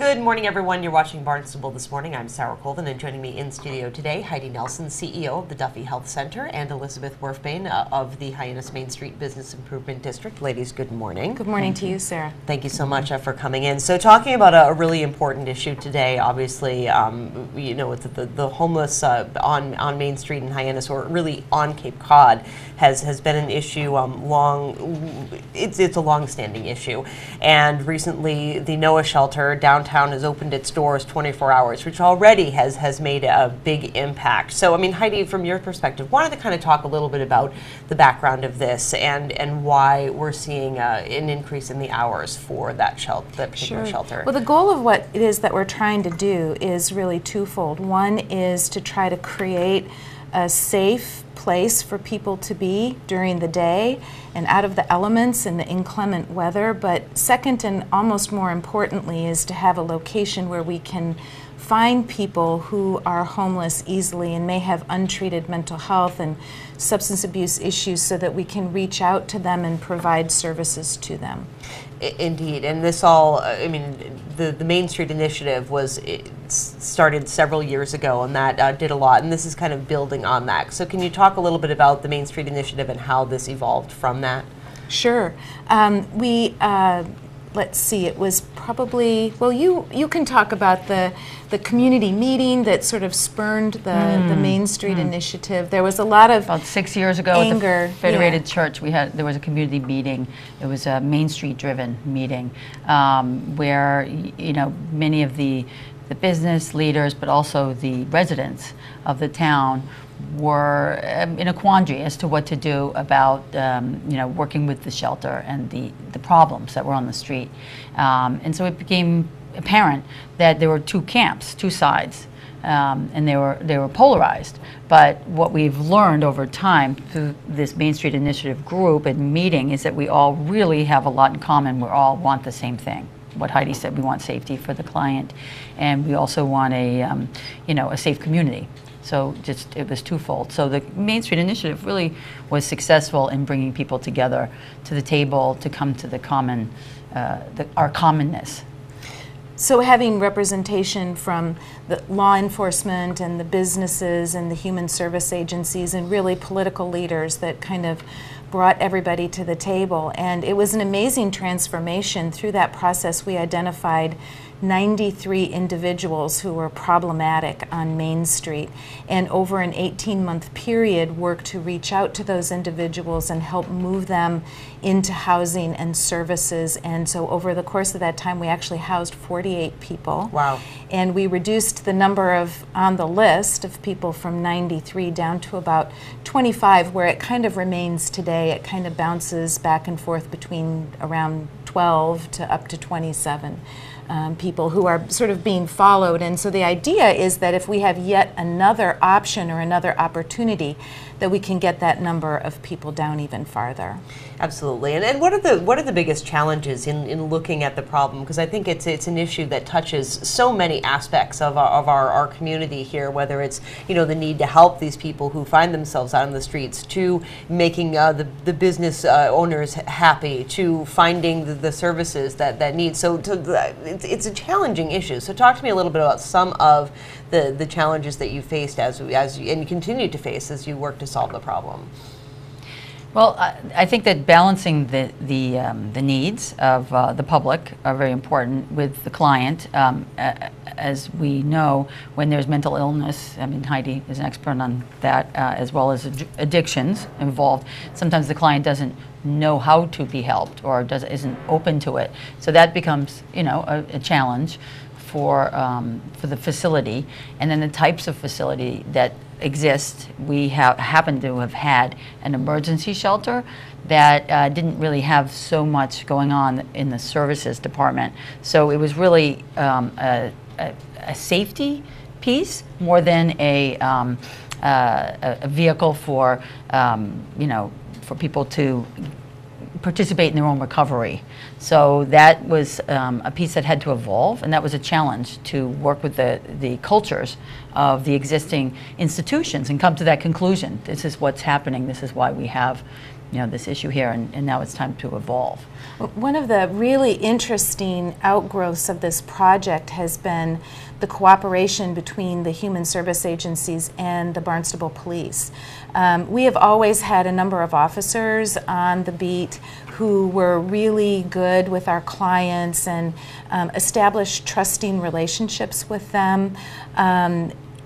Good morning, everyone. You're watching Barnstable this morning. I'm Sarah Colvin, and joining me in studio today, Heidi Nelson, CEO of the Duffy Health Center, and Elizabeth Werfbane of the Hyannis Main Street Business Improvement District. Ladies, good morning. Good morning to you, Sarah. Thank you so much for coming in. So, talking about a really important issue today, obviously, you know, with the homeless on Main Street in Hyannis, or really on Cape Cod, has been an issue it's a long-standing issue. And recently, the NOAA shelter downtown has opened its doors 24 hours, which already has made a big impact. So, I mean, Heidi, from your perspective, wanted to kind of talk a little bit about the background of this and why we're seeing an increase in the hours for that particular shelter. Well, the goal of what it is that we're trying to do is really twofold. One is to try to create a safe place for people to be during the day and out of the elements and the inclement weather. But second, and almost more importantly, is to have a location where we can find people who are homeless easily and may have untreated mental health and substance abuse issues, so that we can reach out to them and provide services to them. Indeed, and this all, I mean, the Main Street Initiative started several years ago, and that did a lot, and this is kind of building on that. So can you talk a little bit about the Main Street Initiative and how this evolved from that? Sure. Let's see, it was probably, well, you can talk about the community meeting that sort of spurned the Main Street Initiative. There was a lot of about 6 years ago anger, at the Federated Church. There was a community meeting. It was a Main Street driven meeting where, you know, many of the business leaders, but also the residents of the town were in a quandary as to what to do about you know, working with the shelter and the problems that were on the street. And so it became apparent that there were two camps, two sides, and they were polarized. But what we've learned over time through this Main Street Initiative group and meeting is that we all really have a lot in common. We all want the same thing. What Heidi said, we want safety for the client, and we also want a you know, a safe community. So it was twofold. So the Main Street Initiative really was successful in bringing people together to the table to come to the common, our commonness. So having representation from the law enforcement and the businesses and the human service agencies and really political leaders that kind of brought everybody to the table. And it was an amazing transformation. Through that process, we identified 93 individuals who were problematic on Main Street, and over an 18-month period worked to reach out to those individuals and help move them into housing and services. And so over the course of that time, we actually housed 48 people. Wow. And we reduced the number of on the list of people from 93 down to about 25, where it kind of remains today. It kind of bounces back and forth between around 12 to up to 27. People who are sort of being followed. And so the idea is that if we have yet another option or another opportunity, that we can get that number of people down even farther. Absolutely. And what are the biggest challenges in looking at the problem? Because I think it's an issue that touches so many aspects of our community here, whether it's, you know, the need to help these people who find themselves out on the streets, to making the business owners happy, to finding the services that need. So it's a challenging issue. So talk to me a little bit about some of the challenges that you faced and you continue to face as you work to solve the problem. Well, I think that balancing the needs of the public are very important with the client. As we know, when there's mental illness, I mean, Heidi is an expert on that, as well as addictions involved. Sometimes the client doesn't know how to be helped or isn't open to it. So that becomes, you know, a challenge for the facility. And then the types of facility that exist, we happen to have had an emergency shelter that didn't really have so much going on in the services department. So it was really a safety piece more than a vehicle for you know, for people to participate in their own recovery. So that was a piece that had to evolve, and that was a challenge to work with the cultures of the existing institutions and come to that conclusion. This is what's happening. This is why we have this issue here, and now it's time to evolve. One of the really interesting outgrowths of this project has been the cooperation between the human service agencies and the Barnstable Police. We have always had a number of officers on the beat who were really good with our clients and established trusting relationships with them.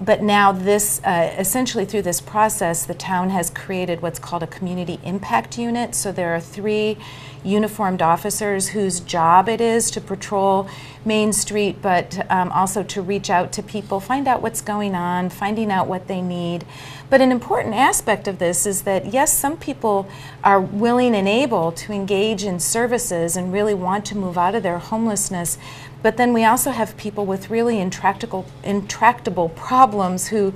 But now this, essentially through this process, the town has created what's called a community impact unit. So there are 3 uniformed officers whose job it is to patrol Main Street, but also to reach out to people, find out what's going on, finding out what they need. But an important aspect of this is that, yes, some people are willing and able to engage in services and really want to move out of their homelessness, but then we also have people with really intractable problems who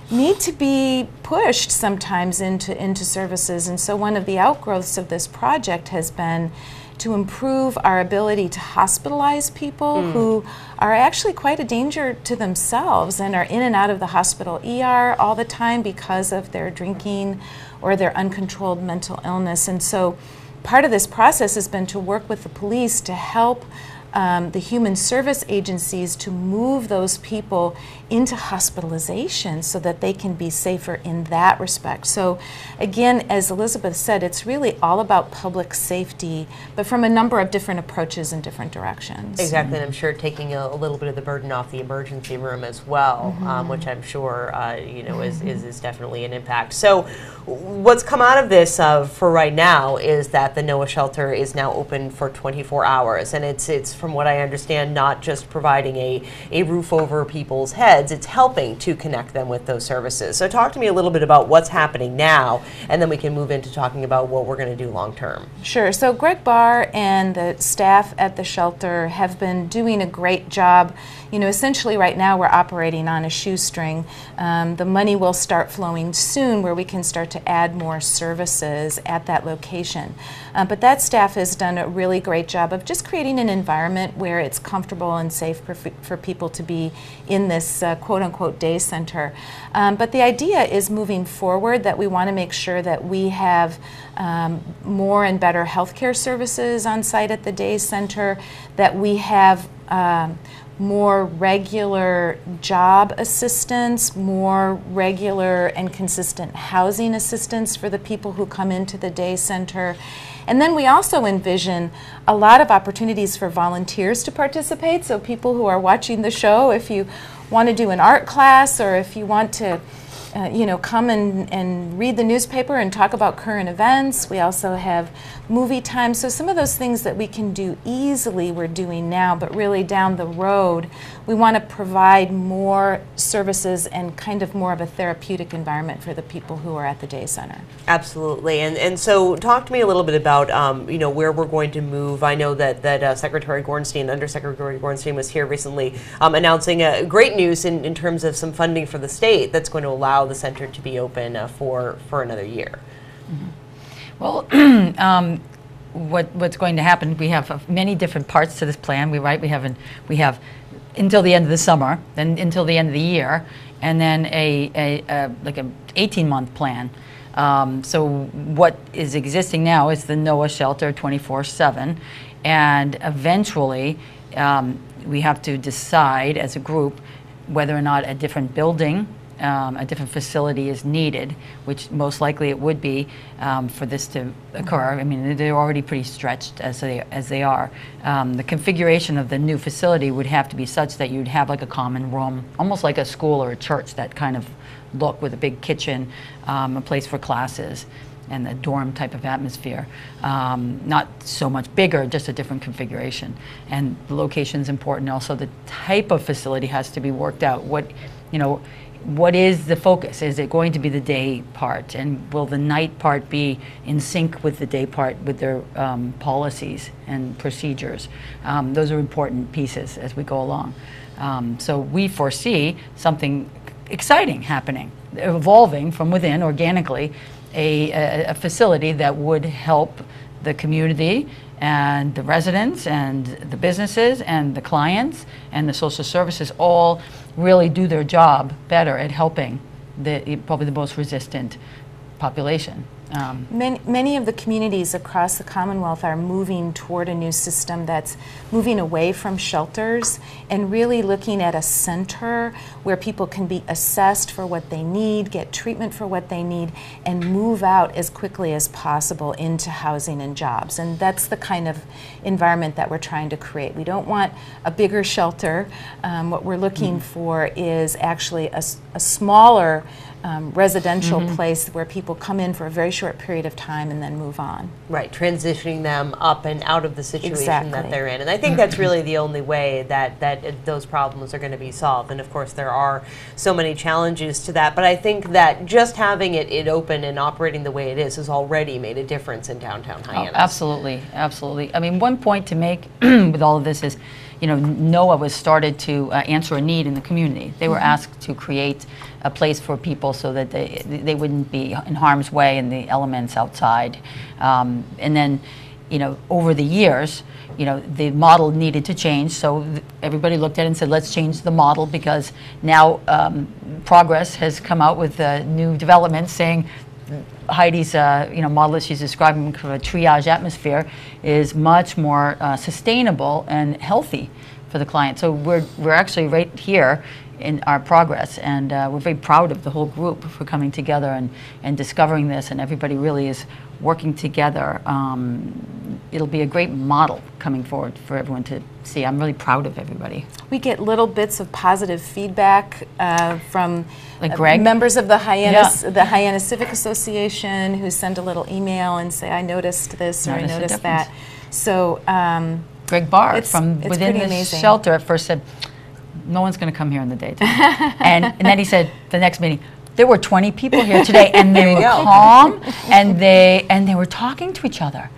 need to be pushed sometimes into services. And so one of the outgrowths of this project has been to improve our ability to hospitalize people who are actually quite a danger to themselves and are in and out of the hospital ER all the time because of their drinking or their uncontrolled mental illness. And so part of this process has been to work with the police to help the human service agencies to move those people into hospitalization so that they can be safer in that respect. So again, as Elizabeth said, it's really all about public safety, but from a number of different approaches in different directions. Exactly, and I'm sure taking a little bit of the burden off the emergency room as well, which I'm sure is definitely an impact. So what's come out of this for right now is that the NOAA shelter is now open for 24 hours, and it's from what I understand, not just providing a roof over people's heads, it's helping to connect them with those services. So talk to me a little bit about what's happening now, and then we can move into talking about what we're going to do long term. Sure. So Greg Barr and the staff at the shelter have been doing a great job. Essentially right now we're operating on a shoestring. The money will start flowing soon where we can start to add more services at that location. But that staff has done a really great job of just creating an environment where it's comfortable and safe for people to be in this quote-unquote day center. But the idea is moving forward that we want to make sure that we have more and better healthcare services on site at the day center, that we have more regular job assistance, more regular and consistent housing assistance for the people who come into the day center. And then we also envision a lot of opportunities for volunteers to participate. So people who are watching the show, if you want to do an art class or if you want to come and read the newspaper and talk about current events. We also have movie time. So some of those things that we can do easily we're doing now, but really down the road, we want to provide more services and kind of more of a therapeutic environment for the people who are at the day center. Absolutely. And so talk to me a little bit about where we're going to move. I know that Secretary Gornstein, Undersecretary Gornstein was here recently announcing great news in terms of some funding for the state that's going to allow the center to be open for another year. Well, what's going to happen? We have many different parts to this plan. We have until the end of the summer, then until the end of the year, and then like a 18-month plan. So what is existing now is the NOAA shelter 24/7, and eventually we have to decide as a group whether or not a different building, a different facility is needed, which most likely it would be for this to occur. I mean, they're already pretty stretched as they are. The configuration of the new facility would have to be such that you'd have like a common room, almost like a school or a church, that kind of look with a big kitchen, a place for classes, and a dorm type of atmosphere. Not so much bigger, just a different configuration. And the location is important. Also, the type of facility has to be worked out. What is the focus? Is it going to be the day part? And will the night part be in sync with the day part with their policies and procedures? Those are important pieces as we go along. So we foresee something exciting happening, evolving from within organically, a facility that would help the community and the residents and the businesses and the clients and the social services all really do their job better at helping probably the most resistant population. Many of the communities across the Commonwealth are moving toward a new system that's moving away from shelters and really looking at a center where people can be assessed for what they need, get treatment for what they need, and move out as quickly as possible into housing and jobs. And that's the kind of environment that we're trying to create. We don't want a bigger shelter. What we're looking for is actually a smaller residential place where people come in for a very short period of time and then move on. Right, transitioning them up and out of the situation that Exactly. they're in. And I think that's really the only way that those problems are going to be solved. And of course, there are so many challenges to that. But I think that just having it open and operating the way it is has already made a difference in downtown Hyannis. Oh, absolutely, absolutely. I mean, one point to make with all of this is, you know, NOAA was started to answer a need in the community. They were asked to create a place for people so that they wouldn't be in harm's way in the elements outside. And then, you know, over the years, you know, the model needed to change. So everybody looked at it and said, let's change the model, because now Progress has come out with new developments saying Heidi's model that she's describing for a triage atmosphere is much more sustainable and healthy for the client. So we're actually right here in our progress, and we're very proud of the whole group for coming together and discovering this, and everybody really is working together. It'll be a great model coming forward for everyone to see. I'm really proud of everybody. We get little bits of positive feedback from Like Greg? members of the Hyannis Civic Association, who send a little email and say, I noticed this or I Noticed a noticed difference. that. So Greg Barr it's from within pretty the amazing. shelter at first said, no one's going to come here in the daytime. and then he said, the next meeting, there were 20 people here today, and they were calm, and they were talking to each other.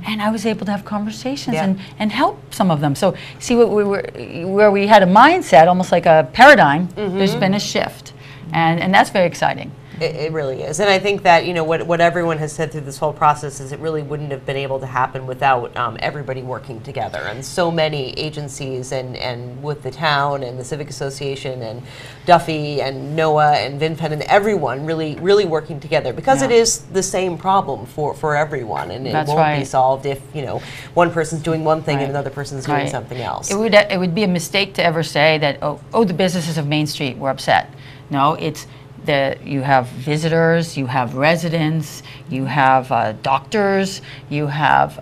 And I was able to have conversations and help some of them. So see, where we had a mindset, almost like a paradigm, there's been a shift. And that's very exciting. It really is. And I think that, you know, what everyone has said through this whole process is it really wouldn't have been able to happen without everybody working together. And so many agencies and with the town and the Civic Association and Duffy and NOAA and VinFed and everyone really working together, because it is the same problem for everyone, and it won't be solved if, you know, one person's doing one thing and another person's doing something else. It would be a mistake to ever say that, oh, the businesses of Main Street were upset. No, it's you have visitors, you have residents, you have doctors, you have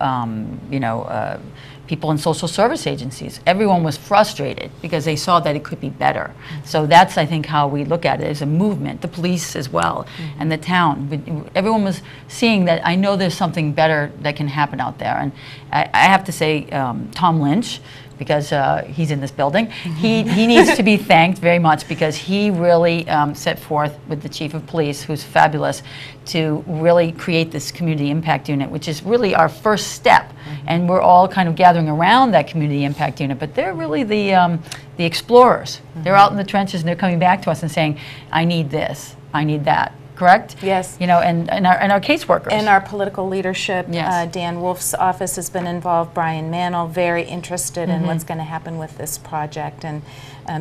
people in social service agencies. Everyone was frustrated because they saw that it could be better. So that's, I think, how we look at it as a movement. The police as well, and the town. Everyone was seeing that, I know there's something better that can happen out there. And I have to say, Tom Lynch, because he's in this building. He needs to be thanked very much, because he really set forth with the chief of police, who's fabulous, to really create this community impact unit, which is really our first step. And we're all kind of gathering around that community impact unit, but they're really the explorers. They're out in the trenches, and they're coming back to us and saying, I need this, I need that. Correct? Yes. You know, and our caseworkers. And our political leadership. Yes. Dan Wolf's office has been involved. Brian Mantle, very interested in what's going to happen with this project. And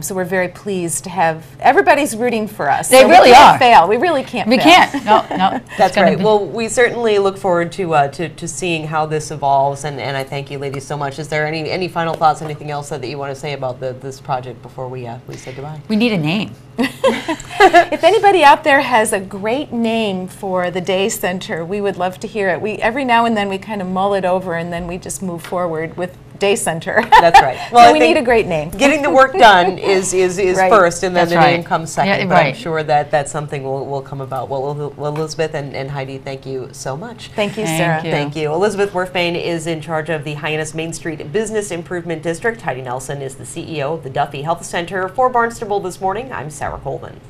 so we're very pleased to have, everybody's rooting for us. They so really we can't are. fail. We really can't We fail. can't. No. That's right. Well, we certainly look forward to seeing how this evolves, and I thank you, ladies, so much. Is there any final thoughts, anything else that you want to say about this project before we say goodbye? We need a name. If anybody out there has a great name for the day center, we would love to hear it. Every now and then we kind of mull it over, and then we just move forward with day center. That's right. Well, so we need a great name. Getting the work done is Right. first, and then That's the right. name comes second. Yeah, but right. I'm sure that's something will come about. Well, Elizabeth and Heidi, thank you so much. Thank you, Thank Sarah. you. Thank you. Elizabeth Werfbane is in charge of the Hyannis Main Street Business Improvement District. Heidi Nelson is the CEO of the Duffy Health Center. For Barnstable This Morning, I'm Sarah Coleman.